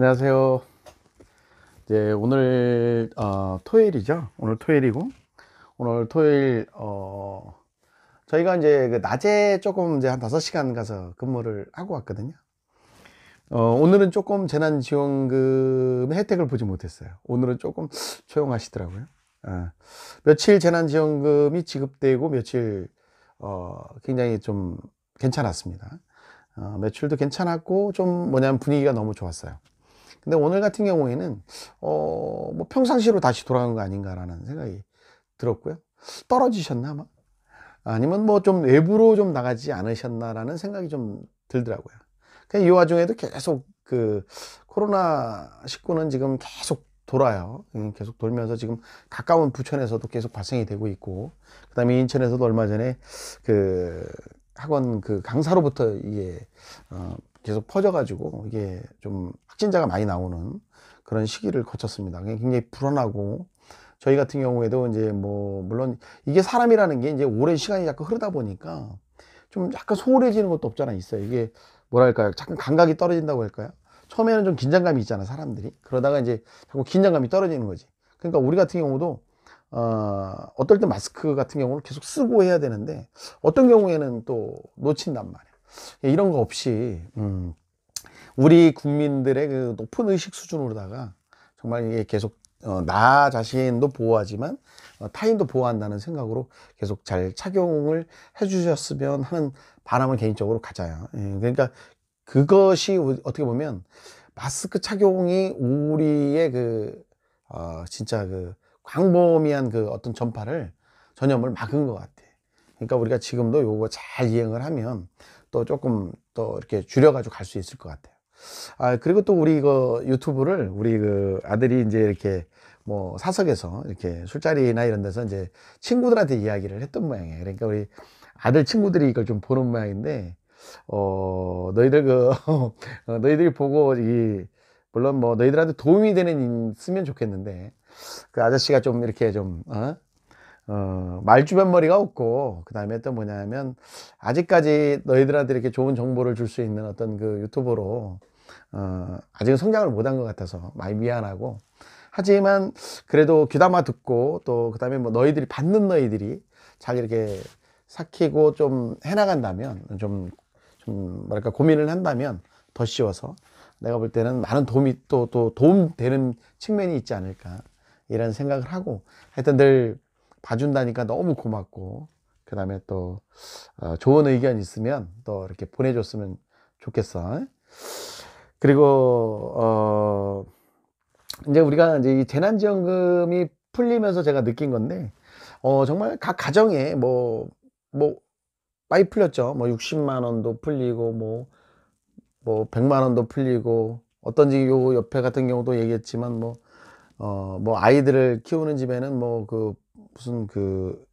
안녕하세요. 이제 오늘 토요일이죠. 오늘 토요일이고 오늘 토요일 저희가 이제 그 낮에 조금 이제 한 5시간 가서 근무를 하고 왔거든요. 오늘은 조금 재난지원금 혜택을 보지 못했어요. 오늘은 조금 조용하시더라고요. 며칠 재난지원금이 지급되고 며칠 굉장히 좀 괜찮았습니다. 매출도 괜찮았고 좀 뭐냐면 분위기가 너무 좋았어요. 근데 오늘 같은 경우에는 뭐 평상시로 다시 돌아간 거 아닌가라는 생각이 들었고요. 떨어지셨나 아마? 아니면 뭐 좀 외부로 좀 나가지 않으셨나라는 생각이 좀 들더라고요. 그냥 이 와중에도 계속 그 코로나19는 지금 계속 돌아요. 계속 돌면서 지금 가까운 부천에서도 계속 발생이 되고 있고, 그다음에 인천에서도 얼마 전에 그 학원 그 강사로부터 이게 계속 퍼져가지고 이게 좀 확진자가 많이 나오는 그런 시기를 거쳤습니다. 굉장히 불안하고, 저희 같은 경우에도 이제 뭐 물론 이게 사람이라는 게 이제 오랜 시간이 자꾸 흐르다 보니까 좀 약간 소홀해지는 것도 없잖아 있어요. 이게 뭐랄까요, 잠깐 감각이 떨어진다고 할까요? 처음에는 좀 긴장감이 있잖아 사람들이. 그러다가 이제 자꾸 긴장감이 떨어지는 거지. 그러니까 우리 같은 경우도 어떨 때 마스크 같은 경우는 계속 쓰고 해야 되는데 어떤 경우에는 또 놓친단 말이야. 이런 거 없이 우리 국민들의 그 높은 의식 수준으로다가 정말 이게 계속 나 자신도 보호하지만 타인도 보호한다는 생각으로 계속 잘 착용을 해 주셨으면 하는 바람을 개인적으로 가져요. 그러니까 그것이 어떻게 보면 마스크 착용이 우리의 그 진짜 그 광범위한 그 어떤 전염을 막은 것 같아. 그러니까 우리가 지금도 요거 잘 이행을 하면 또 조금 또 이렇게 줄여가지고 갈 수 있을 것 같아요. 그리고 또 우리 이거 유튜브를 우리 그 아들이 이제 이렇게 뭐 사석에서 이렇게 술자리나 이런 데서 이제 친구들한테 이야기를 했던 모양이에요. 그러니까 우리 아들 친구들이 이걸 좀 보는 모양인데, 너희들 너희들이 보고 물론 뭐 너희들한테 도움이 되는 있으면 좋겠는데, 그 아저씨가 좀 이렇게 좀, 말주변머리가 없고, 그 다음에 또 뭐냐면, 아직까지 너희들한테 이렇게 좋은 정보를 줄 수 있는 어떤 그 유튜버로, 아직은 성장을 못한 것 같아서 많이 미안하고, 하지만 그래도 귀담아 듣고, 또 그 다음에 뭐 너희들이 받는 너희들이 잘 이렇게 삭히고 좀 해나간다면, 뭐랄까, 고민을 한다면 더 쉬워서, 내가 볼 때는 많은 또 도움 되는 측면이 있지 않을까, 이런 생각을 하고, 하여튼 늘 봐준다니까 너무 고맙고, 그 다음에 또 좋은 의견 있으면 또 이렇게 보내줬으면 좋겠어. 그리고 이제 우리가 이제 이 재난지원금이 풀리면서 제가 느낀 건데, 정말 각 가정에 뭐 많이 풀렸죠. 뭐 60만 원도 풀리고 뭐 100만 원도 풀리고, 어떤지 요 옆에 같은 경우도 얘기했지만 뭐 아이들을 키우는 집에는 뭐 그 무슨 그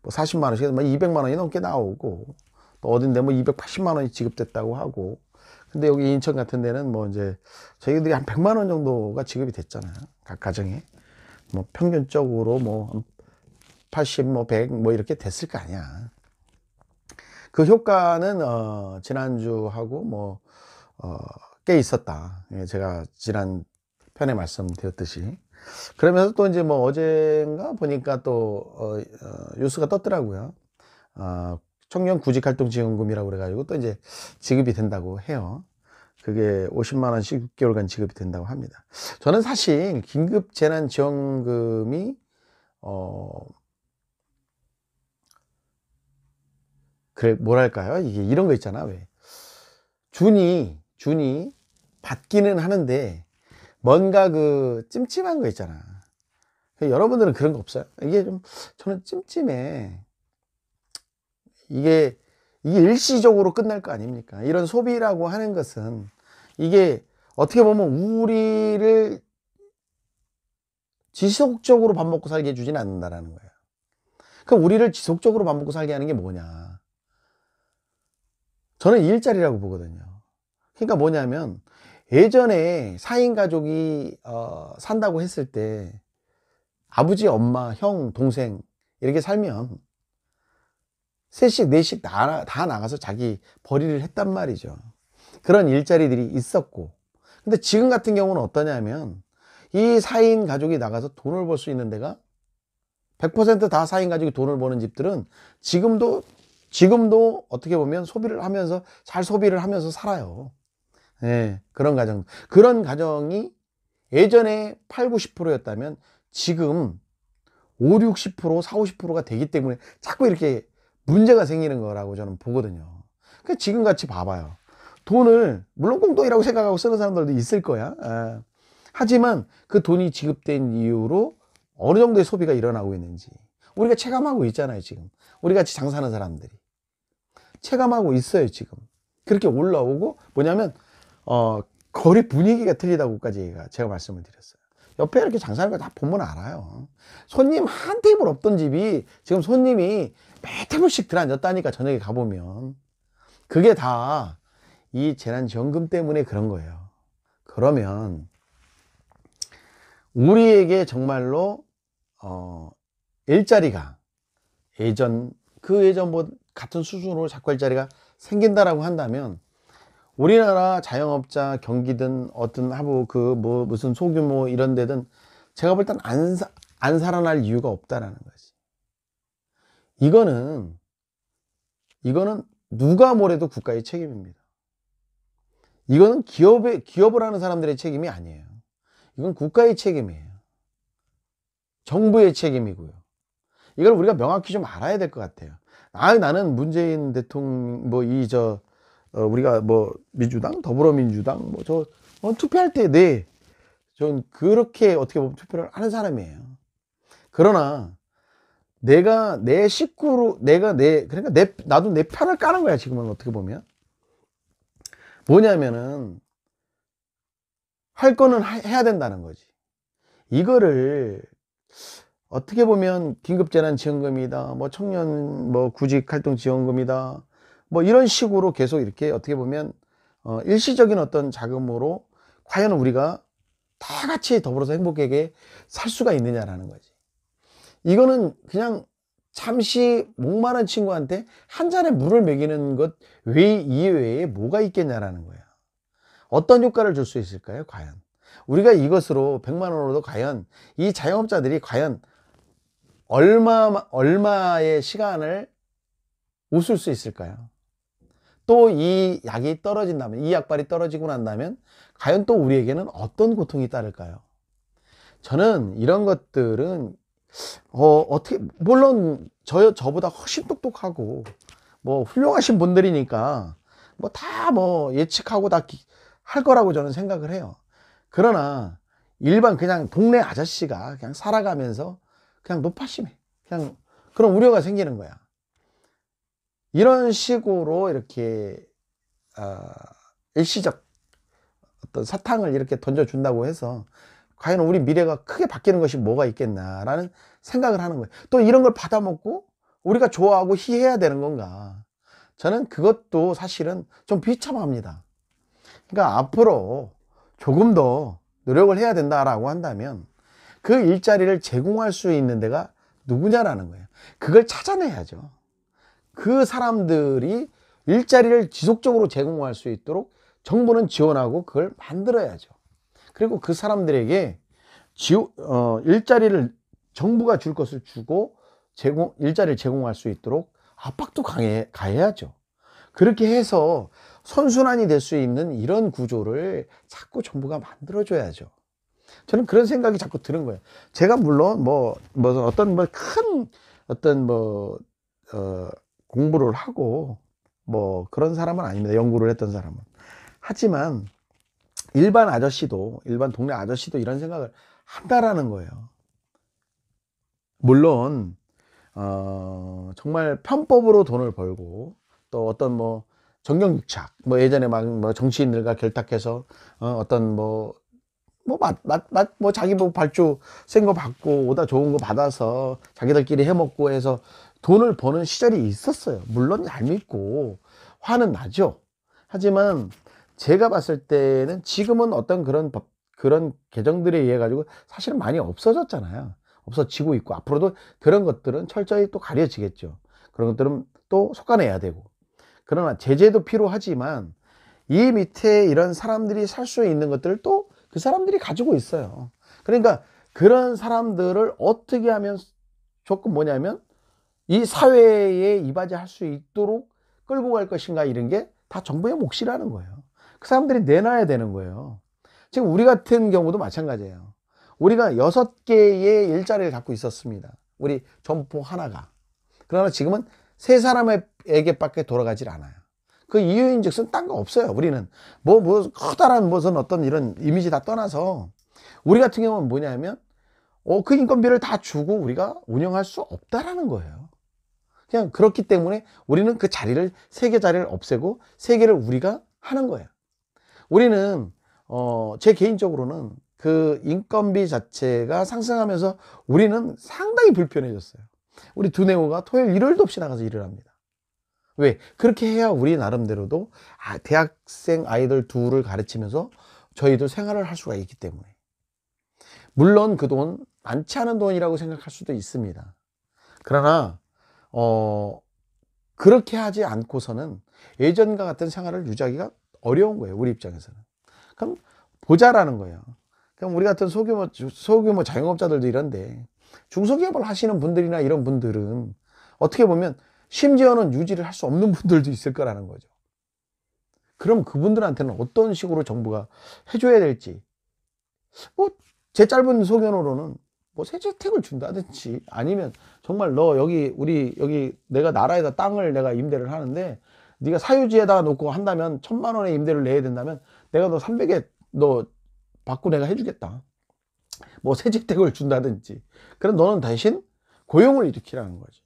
뭐 40만 원씩 뭐 200만 원이 넘게 나오고, 또 어딘데 뭐 280만 원이 지급됐다고 하고. 근데 여기 인천 같은 데는 뭐 이제 저희들이 한 100만 원 정도가 지급이 됐잖아요. 각 가정에. 뭐 평균적으로 뭐 80, 뭐 100, 뭐 이렇게 됐을 거 아니야. 그 효과는 지난주하고 꽤 있었다. 예, 제가 지난 편에 말씀드렸듯이. 그러면서 또 이제 뭐 어젠가 보니까 또 뉴스가 떴더라고요. 청년 구직활동지원금이라고 그래가지고 또 이제 지급이 된다고 해요. 그게 50만 원씩 6개월간 지급이 된다고 합니다. 저는 사실 긴급 재난지원금이 그래 뭐랄까요? 이게 이런 거 있잖아. 왜 준이 받기는 하는데 뭔가 그 찜찜한 거 있잖아. 여러분들은 그런 거 없어요? 이게 좀 저는 찜찜해. 이게 일시적으로 끝날 거 아닙니까? 이런 소비라고 하는 것은 이게 어떻게 보면 우리를 지속적으로 밥 먹고 살게 해주진 않는다라는 거예요. 그럼 우리를 지속적으로 밥 먹고 살게 하는 게 뭐냐? 저는 일자리라고 보거든요. 그러니까 뭐냐면 예전에 4인 가족이 산다고 했을 때 아버지, 엄마, 형, 동생 이렇게 살면 셋씩 넷씩 다 나가서 자기 벌이를 했단 말이죠. 그런 일자리들이 있었고, 근데 지금 같은 경우는 어떠냐면 이 4인 가족이 나가서 돈을 벌 수 있는 데가 100%다 4인 가족이 돈을 버는 집들은 지금도 어떻게 보면 소비를 하면서 잘 소비를 하면서 살아요. 예, 그런 가정이 예전에 8, 90%였다면 지금 5, 60%, 4, 50%가 되기 때문에 자꾸 이렇게 문제가 생기는 거라고 저는 보거든요. 그 지금 같이 봐봐요. 돈을 물론 공돈이라고 생각하고 쓰는 사람들도 있을 거야. 예. 하지만 그 돈이 지급된 이후로 어느 정도의 소비가 일어나고 있는지 우리가 체감하고 있잖아요. 지금 우리 같이 장사하는 사람들이 체감하고 있어요. 지금 그렇게 올라오고 뭐냐면 거리 분위기가 틀리다고까지 제가 말씀을 드렸어요. 옆에 이렇게 장사하는 거 다 보면 알아요. 손님 한 테이블 없던 집이 지금 손님이 몇 테이블씩 들어앉았다니까. 저녁에 가보면 그게 다 이 재난지원금 때문에 그런 거예요. 그러면 우리에게 정말로 일자리가 예전 뭐 같은 수준으로 자꾸 일자리가 생긴다라고 한다면 우리나라 자영업자 경기든 어떤 하부 무슨 소규모 이런 데든 제가 볼 땐 안 살아날 이유가 없다라는 거지. 이거는 누가 뭐래도 국가의 책임입니다. 이거는 기업을 하는 사람들의 책임이 아니에요. 이건 국가의 책임이에요. 정부의 책임이고요. 이걸 우리가 명확히 좀 알아야 될 것 같아요. 나는 문재인 대통령 우리가 민주당, 더불어민주당 투표할 때 전 그렇게 어떻게 보면 투표를 하는 사람이에요. 그러나 내가 내 식구로 그러니까 나도 내 편을 까는 거야. 지금은 어떻게 보면 뭐냐면은 할 거는 해야 된다는 거지. 이거를 어떻게 보면 긴급재난지원금이다, 청년 구직활동지원금이다, 이런 식으로 계속 이렇게 어떻게 보면 일시적인 어떤 자금으로 과연 우리가 다 같이 더불어서 행복하게 살 수가 있느냐라는 거지. 이거는 그냥 잠시 목마른 친구한테 한 잔의 물을 먹이는 것 이외에 뭐가 있겠냐라는 거야. 어떤 효과를 줄 수 있을까요? 과연 우리가 이것으로 100만 원으로도 과연 이 자영업자들이 과연 얼마의 시간을 웃을 수 있을까요? 또 이 약이 떨어진다면, 이 약발이 떨어지고 난다면 과연 또 우리에게는 어떤 고통이 따를까요? 저는 이런 것들은 어떻게 물론 저보다 훨씬 똑똑하고 훌륭하신 분들이니까 다 예측하고 다 할 거라고 저는 생각을 해요. 그러나 일반 그냥 동네 아저씨가 그냥 살아가면서 그냥 노파심해. 그냥 그런 우려가 생기는 거야. 이런 식으로 이렇게 일시적 어떤 사탕을 이렇게 던져준다고 해서 과연 우리 미래가 크게 바뀌는 것이 뭐가 있겠나라는 생각을 하는 거예요. 또 이런 걸 받아먹고 우리가 좋아하고 희해야 되는 건가? 저는 그것도 사실은 좀 비참합니다. 그러니까 앞으로 조금 더 노력을 해야 된다라고 한다면 그 일자리를 제공할 수 있는 데가 누구냐라는 거예요. 그걸 찾아내야죠. 그 사람들이 일자리를 지속적으로 제공할 수 있도록 정부는 지원하고 그걸 만들어야죠. 그리고 그 사람들에게 일자리를 정부가 줄 것을 주고 일자리를 제공할 수 있도록 압박도 가해야죠. 그렇게 해서 선순환이 될 수 있는 이런 구조를 자꾸 정부가 만들어줘야죠. 저는 그런 생각이 자꾸 드는 거예요. 제가 물론 공부를 하고 그런 사람은 아닙니다. 연구를 했던 사람은. 하지만 일반 동네 아저씨도 이런 생각을 한다라는 거예요. 물론 정말 편법으로 돈을 벌고 또 어떤 정경유착 예전에 정치인들과 결탁해서 어떤 자기 발주 센 거 받고 오다 좋은 거 받아서 자기들끼리 해먹고 해서 돈을 버는 시절이 있었어요. 물론 얄밉고 화는 나죠. 하지만 제가 봤을 때는 지금은 어떤 그런 개정들에 의해 가지고 사실은 많이 없어졌잖아요. 없어지고 있고 앞으로도 그런 것들은 철저히 또 가려지겠죠. 그런 것들은 또 속아내야 되고. 그러나 제재도 필요하지만 이 밑에 이런 사람들이 살 수 있는 것들을 또 그 사람들이 가지고 있어요. 그러니까 그런 사람들을 어떻게 하면 조금 뭐냐면 이 사회에 이바지할 수 있도록 끌고 갈 것인가, 이런 게 다 정부의 몫이라는 거예요. 그 사람들이 내놔야 되는 거예요. 지금 우리 같은 경우도 마찬가지예요. 우리가 6개의 일자리를 갖고 있었습니다. 우리 점포 하나가. 그러나 지금은 3사람에게밖에 돌아가질 않아요. 그 이유인 즉슨 딴 거 없어요. 우리는 뭐 커다란 무슨 어떤 이런 이미지 다 떠나서 우리 같은 경우는 뭐냐면 그 인건비를 다 주고 우리가 운영할 수 없다라는 거예요. 그냥 그렇기 때문에 우리는 그 자리를, 3개 자리를 없애고 3개를 우리가 하는 거예요. 우리는 제 개인적으로는 그 인건비 자체가 상승하면서 우리는 상당히 불편해졌어요. 우리 두뇌호가 토요일 일요일도 없이 나가서 일을 합니다. 왜? 그렇게 해야 우리 나름대로도 대학생 아이들 둘을 가르치면서 저희도 생활을 할 수가 있기 때문에. 물론 그 돈 많지 않은 돈이라고 생각할 수도 있습니다. 그러나 그렇게 하지 않고서는 예전과 같은 생활을 유지하기가 어려운 거예요. 우리 입장에서는. 그럼 보자라는 거예요. 그럼 우리 같은 소규모 자영업자들도 이런데 중소기업을 하시는 분들이나 이런 분들은 어떻게 보면 심지어는 유지를 할 수 없는 분들도 있을 거라는 거죠. 그럼 그분들한테는 어떤 식으로 정부가 해줘야 될지, 뭐 제 짧은 소견으로는 뭐 세제택을 준다든지, 아니면 정말 너 여기 내가 나라에다 땅을 내가 임대를 하는데 네가 사유지에다가 놓고 한다면 1,000만 원의 임대를 내야 된다면 내가 너 300에 너 받고 내가 해주겠다. 뭐 세직택을 준다든지. 그럼 너는 대신 고용을 일으키라는 거지.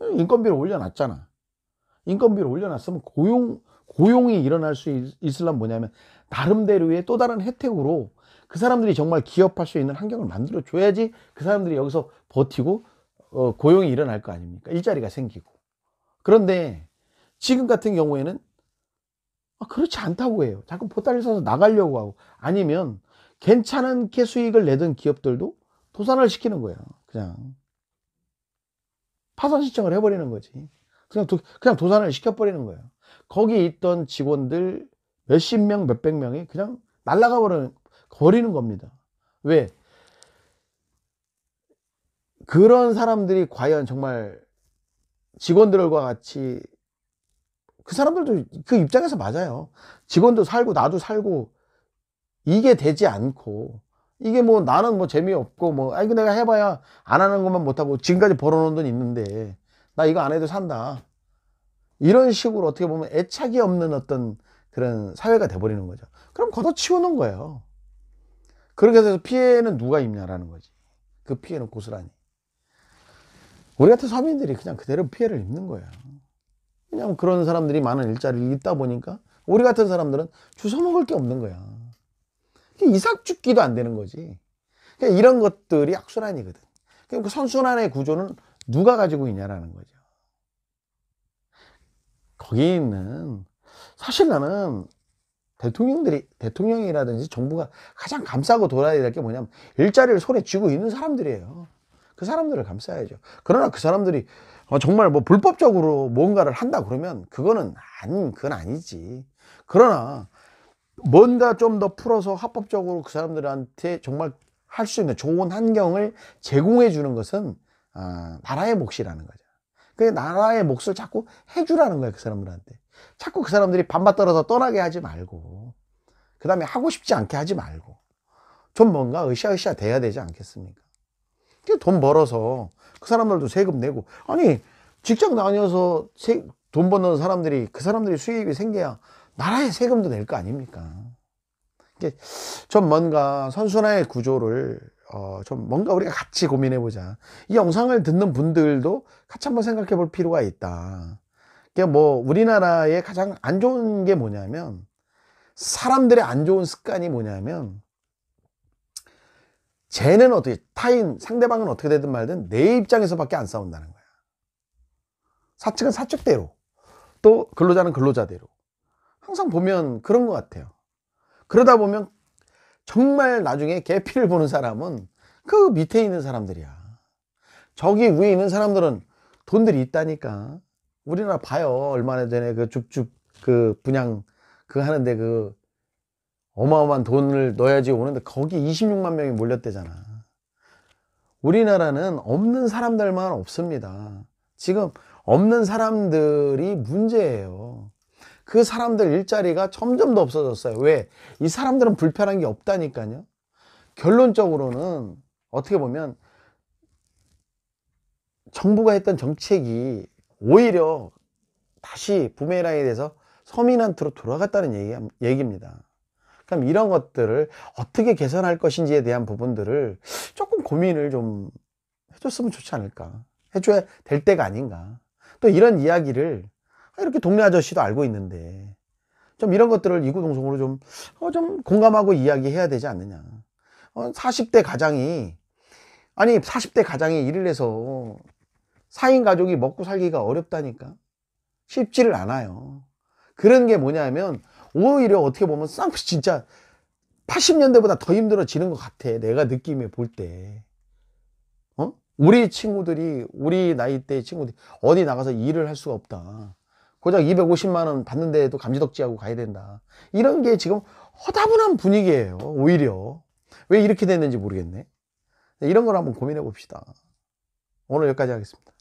인건비를 올려놨잖아. 인건비를 올려놨으면 고용이 일어날 수 있으려면 뭐냐면 나름대로의 또 다른 혜택으로 그 사람들이 정말 기업할 수 있는 환경을 만들어 줘야지 그 사람들이 여기서 버티고 고용이 일어날 거 아닙니까? 일자리가 생기고. 그런데 지금 같은 경우에는 그렇지 않다고 해요. 자꾸 보따리 써서 나가려고 하고, 아니면 괜찮게 수익을 내던 기업들도 도산을 시키는 거예요. 그냥 파산 신청을 해버리는 거지. 그냥 도산을 시켜버리는 거예요. 거기 있던 직원들 몇십 명, 몇백 명이 그냥 날아가 버리는 겁니다. 왜? 그런 사람들이 과연 정말 직원들과 같이, 그 사람들도 그 입장에서 맞아요. 직원도 살고 나도 살고 이게 되지 않고, 이게 뭐 나는 뭐 재미없고 뭐 아이고 내가 해봐야 안 하는 것만 못하고 지금까지 벌어놓은 돈 있는데 나 이거 안 해도 산다, 이런 식으로 어떻게 보면 애착이 없는 어떤 그런 사회가 돼버리는 거죠. 그럼 걷어치우는 거예요. 그렇게 해서 피해는 누가 입냐라는 거지. 그 피해는 고스란히 우리 같은 서민들이 그냥 그대로 피해를 입는 거예요. 그냥 그런 사람들이 많은 일자리를 있다 보니까 우리 같은 사람들은 주워 먹을 게 없는 거야. 이삭 죽기도 안 되는 거지. 그러니까 이런 것들이 악순환이거든. 그러니까 그 선순환의 구조는 누가 가지고 있냐라는 거죠. 거기 있는, 사실 나는 대통령이라든지 정부가 가장 감싸고 돌아야 될 게 뭐냐면 일자리를 손에 쥐고 있는 사람들이에요. 그 사람들을 감싸야죠. 그러나 그 사람들이 정말 뭐 불법적으로 뭔가를 한다 그러면 그건 아니지. 그러나 뭔가 좀 더 풀어서 합법적으로 그 사람들한테 정말 할 수 있는 좋은 환경을 제공해 주는 것은 나라의 몫이라는 거죠. 그 나라의 몫을 자꾸 해주라는 거예요. 그 사람들한테. 자꾸 그 사람들이 반받들어서 떠나게 하지 말고, 그 다음에 하고 싶지 않게 하지 말고, 좀 뭔가 으쌰으쌰 돼야 되지 않겠습니까? 돈 벌어서 그 사람들도 세금 내고, 아니 직장 다녀서 돈 버는 사람들이, 그 사람들이 수입이 생겨야 나라에 세금도 낼 거 아닙니까? 좀 뭔가 선순환의 구조를 좀 뭔가 우리가 같이 고민해 보자. 이 영상을 듣는 분들도 같이 한번 생각해 볼 필요가 있다. 뭐 우리나라의 가장 안 좋은 게 뭐냐면, 사람들의 안 좋은 습관이 뭐냐면, 쟤는 어떻게, 상대방은 어떻게 되든 말든 내 입장에서밖에 안 싸운다는 거야. 사측은 사측대로, 또 근로자는 근로자대로. 항상 보면 그런 것 같아요. 그러다 보면 정말 나중에 개피를 보는 사람은 그 밑에 있는 사람들이야. 저기 위에 있는 사람들은 돈들이 있다니까. 우리나라 봐요. 얼마나 전에 그 줍줍 그 분양 그거 하는데 그 어마어마한 돈을 넣어야지 오는데 거기 26만 명이 몰렸대잖아. 우리나라는 없는 사람들만 없습니다. 지금 없는 사람들이 문제예요. 그 사람들 일자리가 점점 더 없어졌어요. 왜? 이 사람들은 불편한 게 없다니까요. 결론적으로는 어떻게 보면 정부가 했던 정책이 오히려 다시 부메랑이 돼서 서민한테로 돌아갔다는 얘기입니다. 그럼 이런 것들을 어떻게 개선할 것인지에 대한 부분들을 조금 고민을 좀 해줬으면 좋지 않을까. 해줘야 될 때가 아닌가. 또 이런 이야기를 이렇게 동네 아저씨도 알고 있는데 좀 이런 것들을 이구동성으로 좀 공감하고 이야기해야 되지 않느냐. 40대 가장이, 아니 40대 가장이 일을 해서 4인 가족이 먹고 살기가 어렵다니까. 쉽지를 않아요. 그런 게 뭐냐면 오히려 어떻게 보면 진짜 80년대보다 더 힘들어지는 것 같아. 내가 느낌에 볼 때. 우리 친구들이, 우리 나이대 친구들이 어디 나가서 일을 할 수가 없다. 고작 250만 원 받는데도 감지덕지하고 가야 된다. 이런 게 지금 허다분한 분위기예요. 오히려. 왜 이렇게 됐는지 모르겠네. 이런 걸 한번 고민해 봅시다. 오늘 여기까지 하겠습니다.